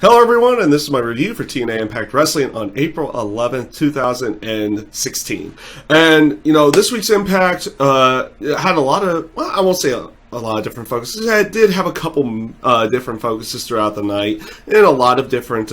Hello everyone, and this is my review for TNA Impact Wrestling on April 11th, 2016. And, this week's Impact had a lot of, well, I won't say a lot of different focuses. It did have a couple different focuses throughout the night, and a lot of different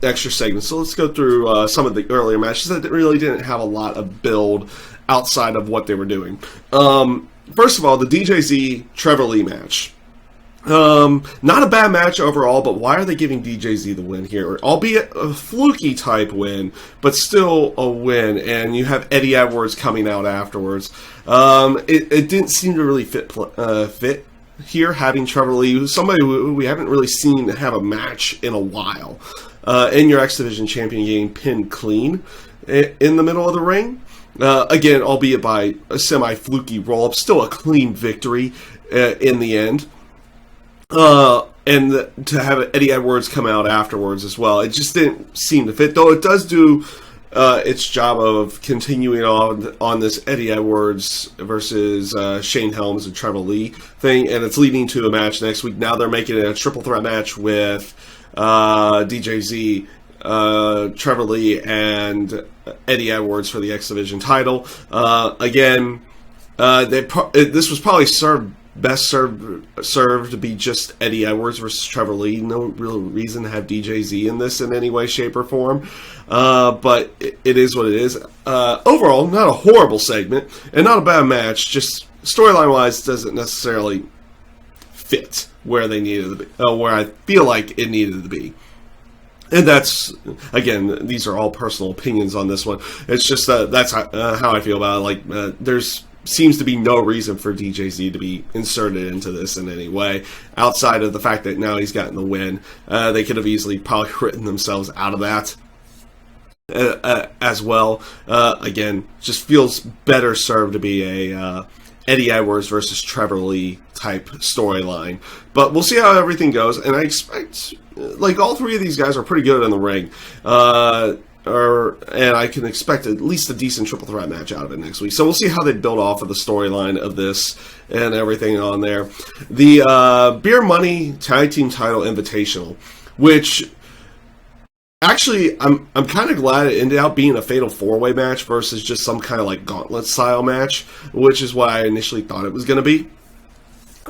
extra segments. So let's go through some of the earlier matches that really didn't have a lot of build outside of what they were doing. First of all, the DJZ Trevor Lee match. Not a bad match overall, but why are they giving DJZ the win here? Albeit a fluky type win, but still a win, and you have Eddie Edwards coming out afterwards. It didn't seem to really fit here, having Trevor Lee, who's somebody we haven't really seen have a match in a while. And your X Division champion getting pinned clean in the middle of the ring. Again, albeit by a semi-fluky roll-up, still a clean victory in the end. And to have Eddie Edwards come out afterwards as well, it just didn't seem to fit. Though it does do its job of continuing on this Eddie Edwards versus Shane Helms and Trevor Lee thing, and it's leading to a match next week. Now they're making it a triple threat match with DJZ, Trevor Lee, and Eddie Edwards for the X Division title. Again, this was probably best served to be just Eddie Edwards versus Trevor Lee. No real reason to have DJZ in this in any way, shape, or form. But it is what it is. Overall, not a horrible segment and not a bad match. Just storyline-wise, doesn't necessarily fit where they needed to be, where I feel like it needed to be. And that's, again, these are all personal opinions on this one. It's just that's how I feel about it. Like, there's seems to be no reason for DJZ to be inserted into this in any way, outside of the fact that now he's gotten the win. They could have easily probably written themselves out of that as well. Again, just feels better served to be a Eddie Edwards versus Trevor Lee type storyline. But we'll see how everything goes, and I expect, like, all three of these guys are pretty good in the ring. And I can expect at least a decent triple threat match out of it next week. So we'll see how they build off of the storyline of this and everything on there. The Beer Money Tag Team Title Invitational, which actually I'm kind of glad it ended up being a fatal four-way match versus just some kind of like gauntlet style match, which is what I initially thought it was going to be.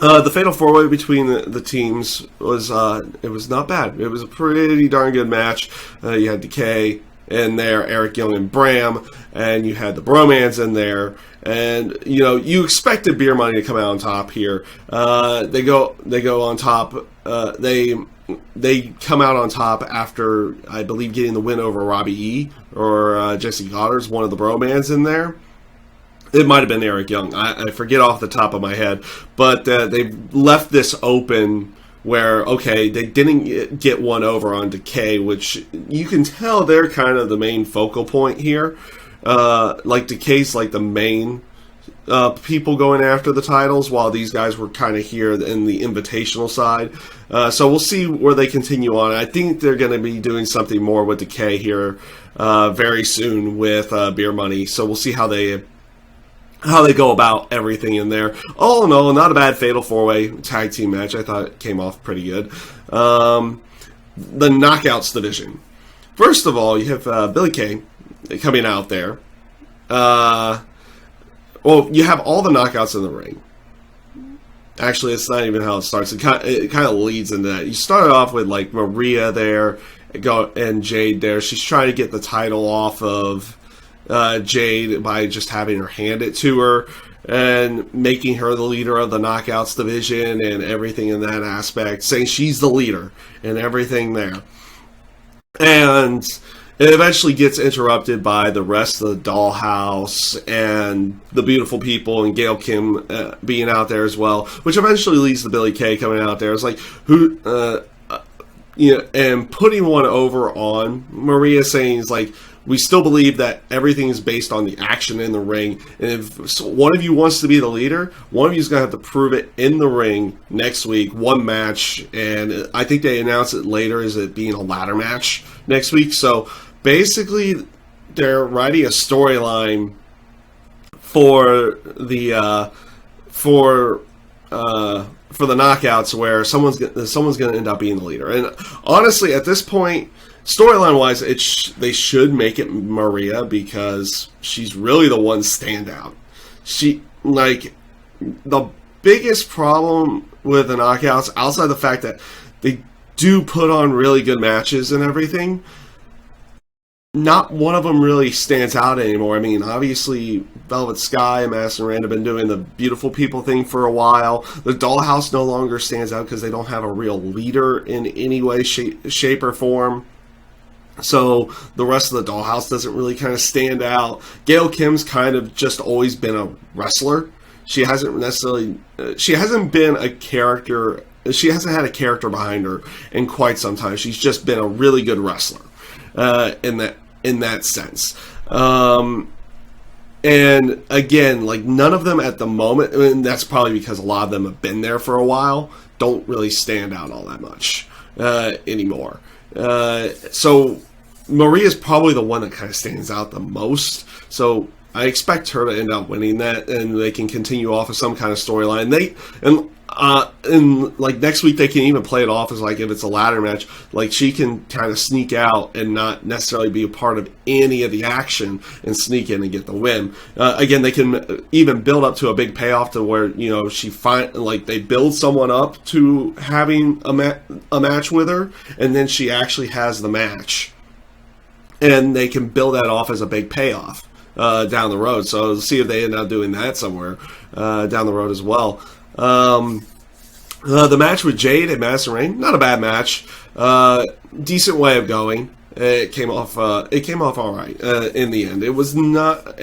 The fatal four-way between the teams was it was not bad. It was a pretty darn good match. You had Decay in there, Eric Young and Bram, and you had the Bromans in there, and you expected Beer Money to come out on top here. They go on top. They come out on top after, I believe, getting the win over Robbie E or Jesse Goddard's one of the Bromans in there. It might have been Eric Young. I forget off the top of my head, but they've left this open where, okay, they didn't get one over on Decay, which you can tell they're kind of the main focal point here. Like, Decay's like the main people going after the titles, while these guys were kind of here in the invitational side. So we'll see where they continue on. I think they're going to be doing something more with Decay here very soon with Beer Money. So we'll see how they go about everything in there. All in all, not a bad fatal four-way tag team match. I thought it came off pretty good. The Knockouts division. First of all, you have Billy Kay coming out there. Well, you have all the Knockouts in the ring. Actually, it's not even how it starts. It kind of leads into that. You start off with, like, Maria there and Jade there. She's trying to get the title off of Jade by just having her hand it to her and making her the leader of the Knockouts division and everything in that aspect, saying she's the leader and everything there. And it eventually gets interrupted by the rest of the Dollhouse and the Beautiful People and Gail Kim being out there as well, which eventually leads to Billy Kay coming out there. It's like, and putting one over on Maria, saying, it's like, we still believe that everything is based on the action in the ring. And if one of you wants to be the leader, one of you is going to have to prove it in the ring next week, one match. And I think they announce it later as it being a ladder match next week. So basically, they're writing a storyline for the for the knockouts where someone's going to end up being the leader. And honestly, at this point, storyline wise, they should make it Maria, because she's really the one standout. She, like, the biggest problem with the knockouts, outside the fact that they do put on really good matches and everything, not one of them really stands out anymore. I mean, obviously, Velvet Sky and Madison Rand have been doing the beautiful people thing for a while. The Dollhouse no longer stands out because they don't have a real leader in any way, shape, or form. So the rest of the Dollhouse doesn't really kind of stand out. Gail Kim's kind of just always been a wrestler. She hasn't necessarily... she hasn't been a character... She hasn't had a character behind her in quite some time. She's just been a really good wrestler. In that sense. And again, like, none of them at the moment, and that's probably because a lot of them have been there for a while, don't really stand out all that much anymore. So Maria's probably the one that kind of stands out the most. So I expect her to end up winning that, and they can continue off of some kind of storyline. And like next week, they can even play it off as, like, if it's a ladder match, like, she can kind of sneak out and not necessarily be a part of any of the action and sneak in and get the win. Again, they can even build up to a big payoff to where, you know, they build someone up to having a match with her, and then she actually has the match, and they can build that off as a big payoff down the road. So let's see if they end up doing that somewhere down the road as well. The match with Jade and Madison Rayne, not a bad match. Decent way of going. It came off all right in the end. It was not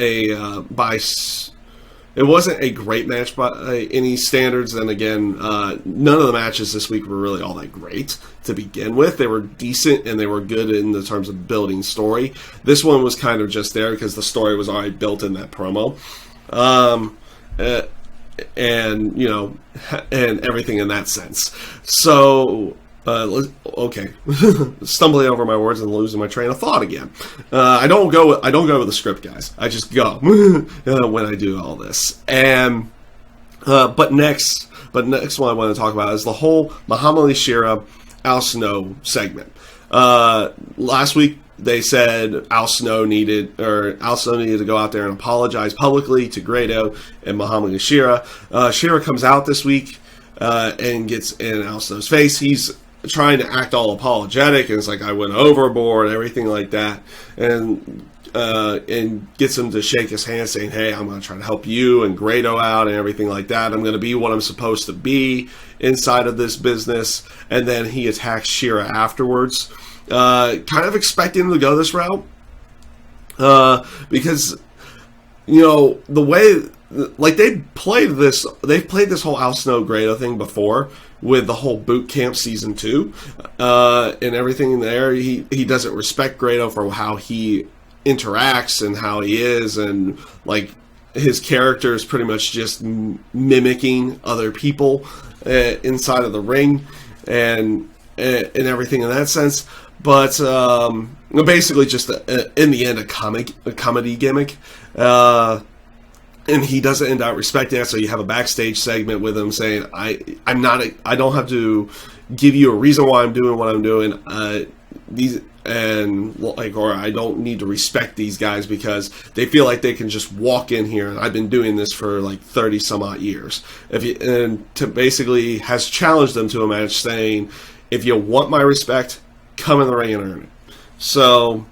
it wasn't a great match by any standards. And again, none of the matches this week were really all that great to begin with. They were decent and they were good in the terms of building story. This one was kind of just there because the story was already built in that promo. And, you know, and everything in that sense. So, okay, stumbling over my words and losing my train of thought again. I don't go with the script, guys. I just go when I do all this. And but next one I want to talk about is the whole Muhammad Ali Shera Al Snow segment. Last week, they said Al Snow needed to go out there and apologize publicly to Grado and Muhammad Ali Shera. Shera comes out this week and gets in Al Snow's face. He's trying to act all apologetic, and it's like, I went overboard, and everything like that, and gets him to shake his hand, saying, hey, I'm going to try to help you and Grado out and everything like that. I'm going to be what I'm supposed to be inside of this business. And then he attacks Shera afterwards. Kind of expecting him to go this route, because, you know, the way, like, they've played this whole Al Snow Grado thing before with the whole boot camp season 2, and everything there. He doesn't respect Grado for how he interacts and how he is, and, like, his character is pretty much just mimicking other people inside of the ring and everything in that sense. But basically just in the end a comedy gimmick, and he doesn't end up respecting that. So you have a backstage segment with him saying, I don't have to give you a reason why I'm doing what I'm doing, or I don't need to respect these guys because they feel like they can just walk in here, and I've been doing this for like 30 some odd years. Basically has challenged them to a match, saying, if you want my respect, come in the ring and earn it. So,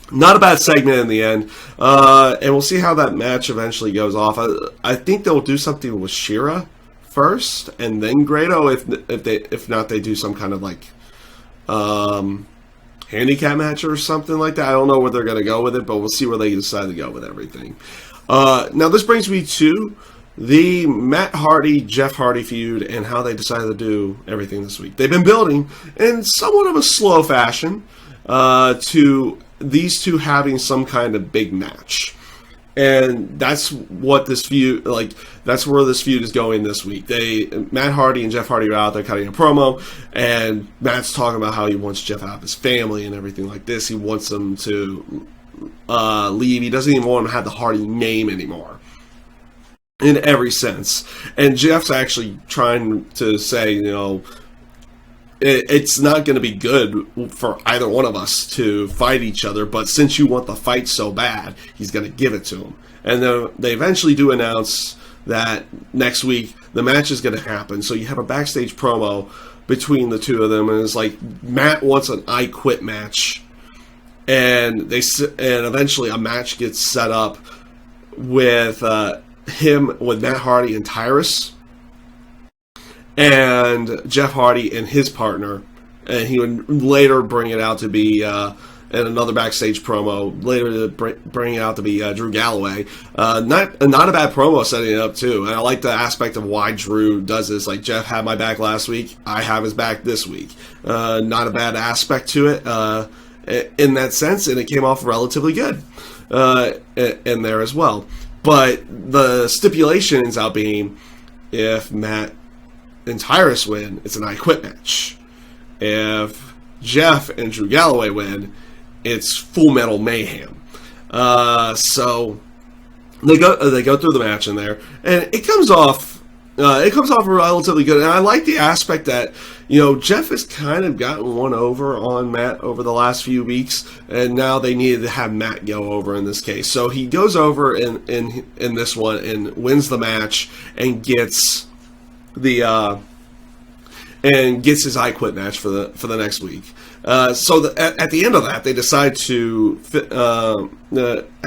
not a bad segment in the end. And we'll see how that match eventually goes off. I think they'll do something with Shera first, and then Grado. If not, they do some kind of like handicap match or something like that. I don't know where they're going to go with it, but we'll see where they decide to go with everything. Now, this brings me to the Matt Hardy, Jeff Hardy feud, and how they decided to do everything this week. They've been building in somewhat of a slow fashion to these two having some kind of big match. And that's what this feud, that's where this feud is going this week. Matt Hardy and Jeff Hardy are out there cutting a promo, and Matt's talking about how he wants Jeff out of his family and everything like this. He wants him to leave. He doesn't even want him to have the Hardy name anymore. in every sense. And Jeff's actually trying to say, it's not going to be good for either one of us to fight each other, but since you want the fight so bad, he's going to give it to him. And then they eventually do announce that next week the match is going to happen. So you have a backstage promo between the two of them, and it's like Matt wants an I Quit match, and eventually a match gets set up with with Matt Hardy and Tyrus, and Jeff Hardy and his partner, and he would later bring it out to be in another backstage promo later to bring it out to be Drew Galloway. Not a bad promo setting it up too, and I like the aspect of why Drew does this. Like, Jeff had my back last week, I have his back this week. Not a bad aspect to it in that sense, and it came off relatively good in there as well. But the stipulation ends out being, if Matt and Tyrus win, it's an I Quit match. If Jeff and Drew Galloway win, it's Full Metal Mayhem. So they go through the match in there, and it comes off relatively good. And I like the aspect that Jeff has kind of gotten one over on Matt over the last few weeks, and now they needed to have Matt go over in this case. So he goes over in this one and wins the match and gets his I Quit match for the next week. So at the end of that, they decide to at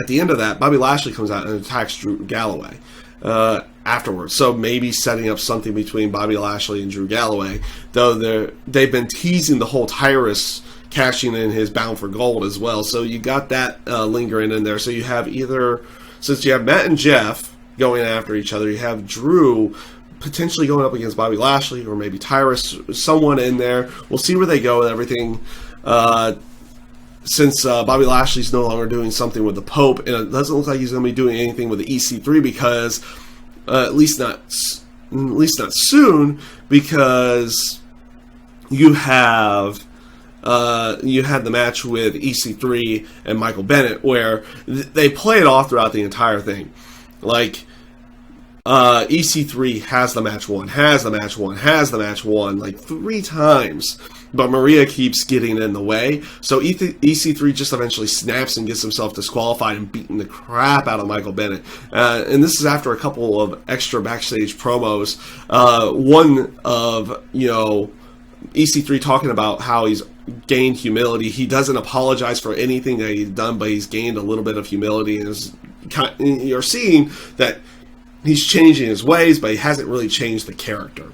the end of that, Bobby Lashley comes out and attacks Drew Galloway afterwards. So maybe setting up something between Bobby Lashley and Drew Galloway, though they've been teasing the whole Tyrus cashing in his Bound for Gold as well. So you got that lingering in there. So you have since you have Matt and Jeff going after each other, you have Drew potentially going up against Bobby Lashley, or maybe Tyrus, someone in there. We'll see where they go with everything. Since Bobby Lashley's no longer doing something with the Pope, and it doesn't look like he's going to be doing anything with the EC3 because, at least not soon, because you had the match with EC3 and Michael Bennett where they play it off throughout the entire thing, like. EC3 has the match won like 3 times, but Maria keeps getting in the way. So EC3 just eventually snaps and gets himself disqualified and beating the crap out of Michael Bennett. And this is after a couple of extra backstage promos. One of EC3 talking about how he's gained humility. He doesn't apologize for anything that he's done, but he's gained a little bit of humility, and you're seeing that he's changing his ways, but he hasn't really changed the character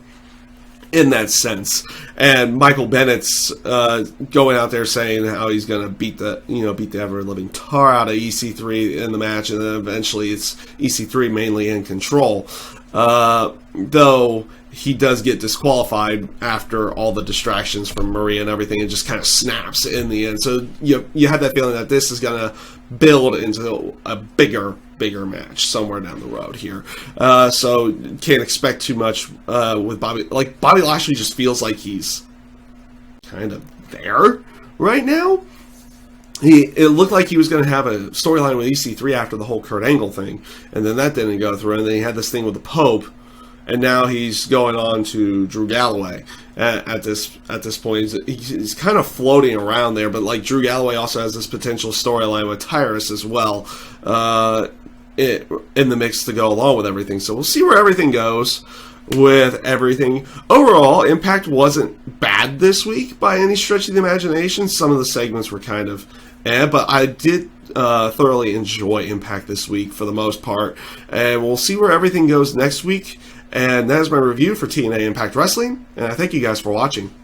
in that sense. And Michael Bennett's going out there saying how he's going to beat the ever living tar out of EC3 in the match, and then eventually it's EC3 mainly in control. Though he does get disqualified after all the distractions from Maria and everything, and just kind of snaps in the end. So you have that feeling that this is going to build into a bigger match somewhere down the road here. So can't expect too much with Bobby. Like, Bobby Lashley just feels like he's kind of there right now. It looked like he was going to have a storyline with EC3 after the whole Kurt Angle thing, and then that didn't go through, and then he had this thing with the Pope, and now he's going on to Drew Galloway at this point. He's kind of floating around there, but like Drew Galloway also has this potential storyline with Tyrus as well in the mix to go along with everything. So we'll see where everything goes with everything. Overall, Impact wasn't bad this week by any stretch of the imagination. Some of the segments were kind of but I did thoroughly enjoy Impact this week for the most part. And we'll see where everything goes next week. And that is my review for TNA Impact Wrestling, and I thank you guys for watching.